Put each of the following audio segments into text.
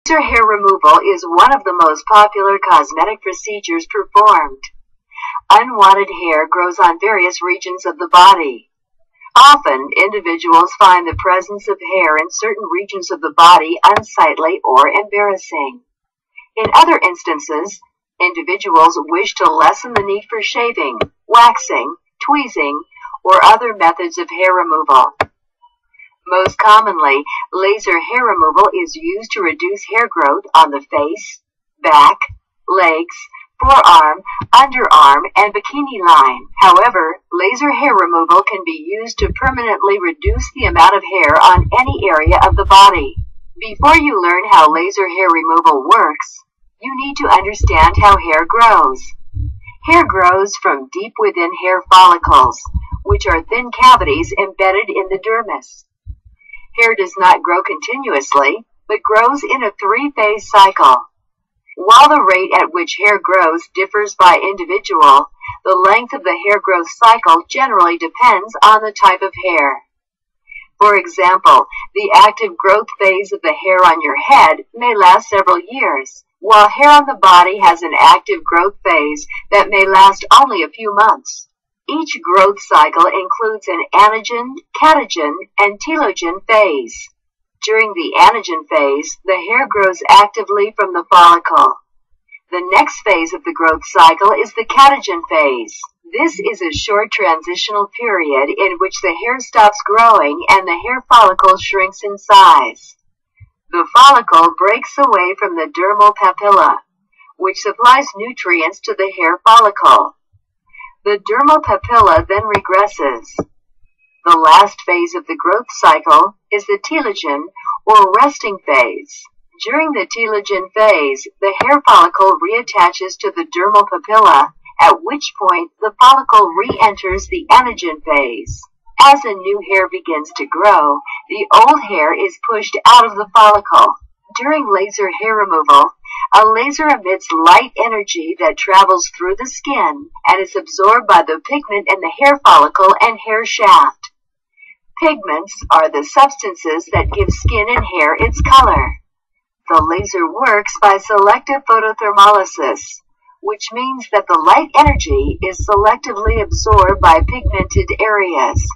Laser hair removal is one of the most popular cosmetic procedures performed. Unwanted hair grows on various regions of the body. Often, individuals find the presence of hair in certain regions of the body unsightly or embarrassing. In other instances, individuals wish to lessen the need for shaving, waxing, tweezing, or other methods of hair removal. Most commonly, laser hair removal is used to reduce hair growth on the face, back, legs, forearm, underarm, and bikini line. However, laser hair removal can be used to permanently reduce the amount of hair on any area of the body. Before you learn how laser hair removal works, you need to understand how hair grows. Hair grows from deep within hair follicles, which are thin cavities embedded in the dermis. Hair does not grow continuously, but grows in a three-phase cycle. While the rate at which hair grows differs by individual, the length of the hair growth cycle generally depends on the type of hair. For example, the active growth phase of the hair on your head may last several years, while hair on the body has an active growth phase that may last only a few months. Each growth cycle includes an anagen, catagen, and telogen phase. During the anagen phase, the hair grows actively from the follicle. The next phase of the growth cycle is the catagen phase. This is a short transitional period in which the hair stops growing and the hair follicle shrinks in size. The follicle breaks away from the dermal papilla, which supplies nutrients to the hair follicle. The dermal papilla then regresses. The last phase of the growth cycle is the telogen or resting phase. During the telogen phase, the hair follicle reattaches to the dermal papilla, at which point the follicle re-enters the anagen phase. As a new hair begins to grow, the old hair is pushed out of the follicle. During laser hair removal, a laser emits light energy that travels through the skin and is absorbed by the pigment in the hair follicle and hair shaft. Pigments are the substances that give skin and hair its color. The laser works by selective photothermolysis, which means that the light energy is selectively absorbed by pigmented areas.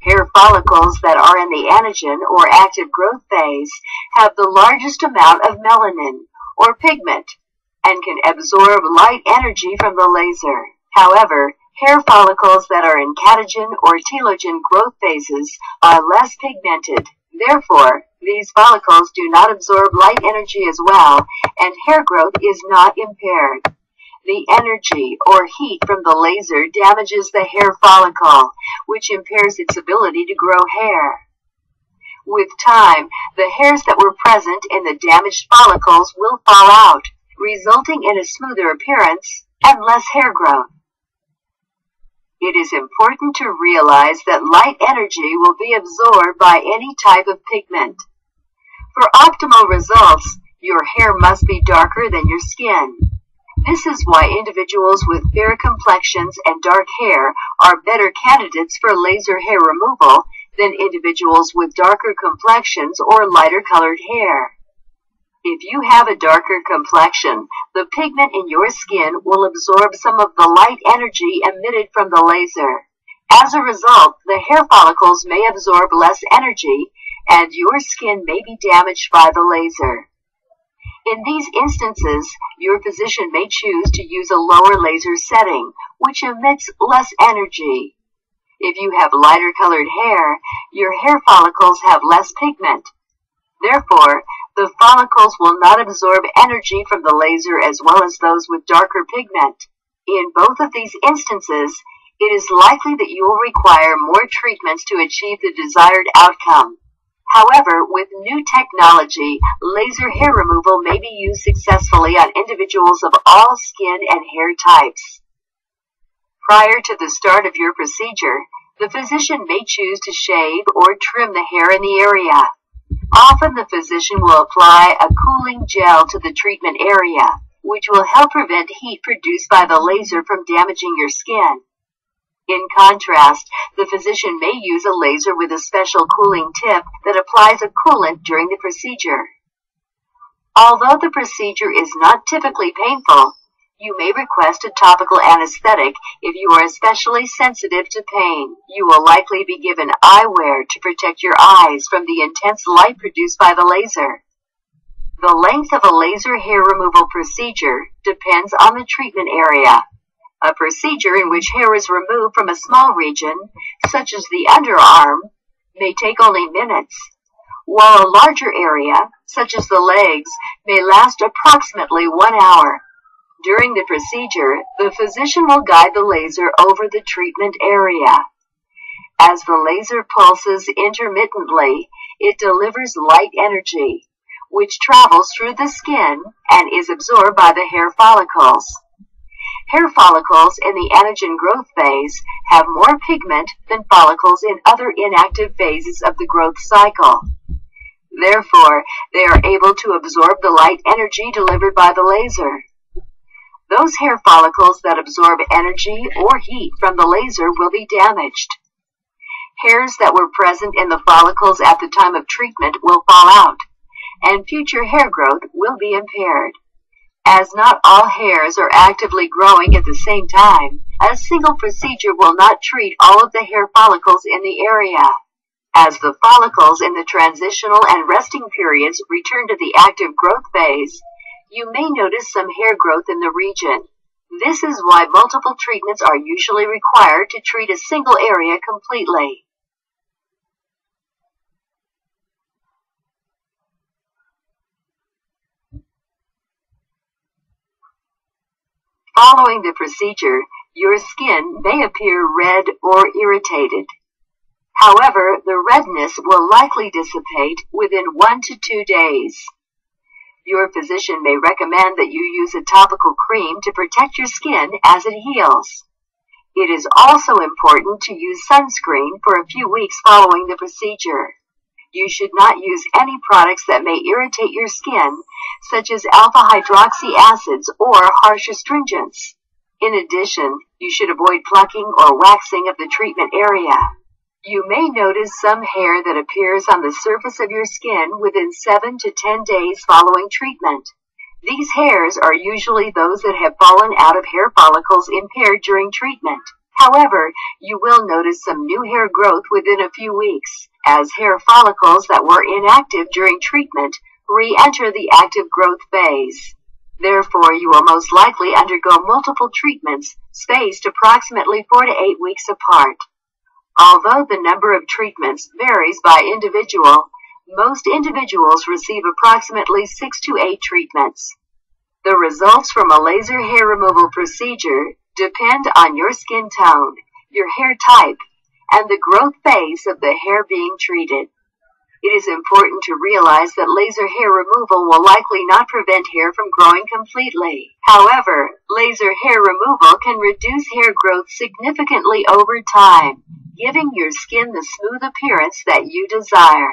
Hair follicles that are in the anagen or active growth phase have the largest amount of melanin, or pigment, and can absorb light energy from the laser. However, hair follicles that are in catagen or telogen growth phases are less pigmented. Therefore, these follicles do not absorb light energy as well, and hair growth is not impaired. The energy or heat from the laser damages the hair follicle, which impairs its ability to grow hair. With time, the hairs that were present in the damaged follicles will fall out, resulting in a smoother appearance and less hair growth. It is important to realize that light energy will be absorbed by any type of pigment. For optimal results, your hair must be darker than your skin. This is why individuals with fair complexions and dark hair are better candidates for laser hair removal than individuals with darker complexions or lighter colored hair. If you have a darker complexion, the pigment in your skin will absorb some of the light energy emitted from the laser. As a result, the hair follicles may absorb less energy, and your skin may be damaged by the laser. In these instances, your physician may choose to use a lower laser setting, which emits less energy. If you have lighter colored hair, your hair follicles have less pigment. Therefore, the follicles will not absorb energy from the laser as well as those with darker pigment. In both of these instances, it is likely that you will require more treatments to achieve the desired outcome. However, with new technology, laser hair removal may be used successfully on individuals of all skin and hair types. Prior to the start of your procedure, the physician may choose to shave or trim the hair in the area. Often the physician will apply a cooling gel to the treatment area, which will help prevent heat produced by the laser from damaging your skin. In contrast, the physician may use a laser with a special cooling tip that applies a coolant during the procedure. Although the procedure is not typically painful, you may request a topical anesthetic if you are especially sensitive to pain. You will likely be given eyewear to protect your eyes from the intense light produced by the laser. The length of a laser hair removal procedure depends on the treatment area. A procedure in which hair is removed from a small region, such as the underarm, may take only minutes, while a larger area, such as the legs, may last approximately 1 hour. During the procedure, the physician will guide the laser over the treatment area. As the laser pulses intermittently, it delivers light energy, which travels through the skin and is absorbed by the hair follicles. Hair follicles in the anagen growth phase have more pigment than follicles in other inactive phases of the growth cycle. Therefore, they are able to absorb the light energy delivered by the laser. Those hair follicles that absorb energy or heat from the laser will be damaged. Hairs that were present in the follicles at the time of treatment will fall out, and future hair growth will be impaired. As not all hairs are actively growing at the same time, a single procedure will not treat all of the hair follicles in the area. As the follicles in the transitional and resting periods return to the active growth phase, you may notice some hair growth in the region. This is why multiple treatments are usually required to treat a single area completely. Following the procedure, your skin may appear red or irritated. However, the redness will likely dissipate within 1 to 2 days. Your physician may recommend that you use a topical cream to protect your skin as it heals. It is also important to use sunscreen for a few weeks following the procedure. You should not use any products that may irritate your skin, such as alpha hydroxy acids or harsh astringents. In addition, you should avoid plucking or waxing of the treatment area. You may notice some hair that appears on the surface of your skin within 7 to 10 days following treatment. These hairs are usually those that have fallen out of hair follicles impaired during treatment. However, you will notice some new hair growth within a few weeks, as hair follicles that were inactive during treatment re-enter the active growth phase. Therefore, you will most likely undergo multiple treatments spaced approximately 4 to 8 weeks apart. Although the number of treatments varies by individual, most individuals receive approximately 6 to 8 treatments. The results from a laser hair removal procedure depend on your skin tone, your hair type, and the growth phase of the hair being treated. It is important to realize that laser hair removal will likely not prevent hair from growing completely. However, laser hair removal can reduce hair growth significantly over time, giving your skin the smooth appearance that you desire.